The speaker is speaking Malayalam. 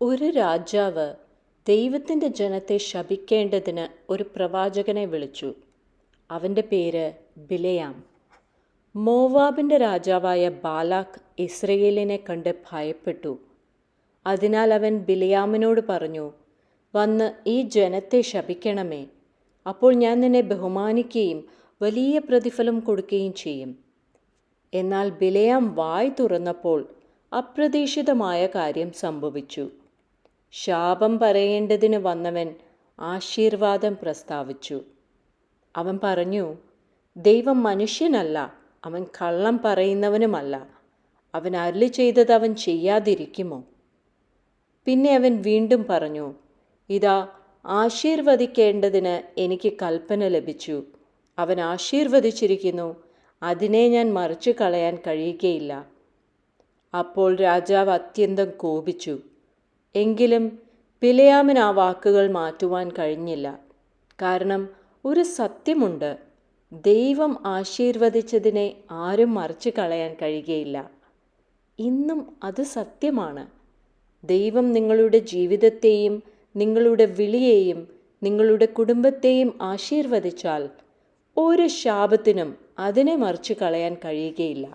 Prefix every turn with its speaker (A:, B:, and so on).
A: ഒരു രാജാവ് ദൈവത്തിൻ്റെ ജനത്തെ ശപിക്കേണ്ടതിന് ഒരു പ്രവാചകനെ വിളിച്ചു. അവൻ്റെ പേര് ബിലെയാം. മോവാബിൻ്റെ രാജാവായ ബാലാക്ക് ഇസ്രയേലിനെ കണ്ട് ഭയപ്പെട്ടു. അതിനാൽ അവൻ ബിലെയാമിനോട് പറഞ്ഞു, വന്ന് ഈ ജനത്തെ ശപിക്കണമേ, അപ്പോൾ ഞാൻ നിന്നെ ബഹുമാനിക്കുകയും വലിയ പ്രതിഫലം കൊടുക്കുകയും ചെയ്യും. എന്നാൽ ബിലെയാം വായ് തുറന്നപ്പോൾ അപ്രതീക്ഷിതമായ കാര്യം സംഭവിച്ചു. ശാപം പറയേണ്ടതിന് വന്നവൻ ആശീർവാദം പ്രസ്താവിച്ചു. അവൻ പറഞ്ഞു, ദൈവം മനുഷ്യനല്ല, അവൻ കള്ളം പറയുന്നവനുമല്ല. അവൻ അരുളി ചെയ്തത് അവൻ ചെയ്യാതിരിക്കുമോ? പിന്നെ അവൻ വീണ്ടും പറഞ്ഞു, ഇതാ ആശീർവദിക്കേണ്ടതിന് എനിക്ക് കൽപ്പന ലഭിച്ചു. അവൻ ആശീർവദിച്ചിരിക്കുന്നു, അതിനെ ഞാൻ മറിച്ചു കളയാൻ കഴിയുകയില്ല. അപ്പോൾ രാജാവ് അത്യന്തം കോപിച്ചു. എങ്കിലും ബിലെയാമിന് ആ വാക്കുകൾ മാറ്റുവാൻ കഴിഞ്ഞില്ല. കാരണം ഒരു സത്യമുണ്ട്, ദൈവം ആശീർവദിച്ചതിനെ ആരും മറിച്ചു കളയാൻ കഴിയുകയില്ല. ഇന്നും അത് സത്യമാണ്. ദൈവം നിങ്ങളുടെ ജീവിതത്തെയും നിങ്ങളുടെ വിളിയെയും നിങ്ങളുടെ കുടുംബത്തെയും ആശീർവദിച്ചാൽ ഒരു ശാപത്തിനും അതിനെ മറിച്ചു കളയാൻ കഴിയുകയില്ല.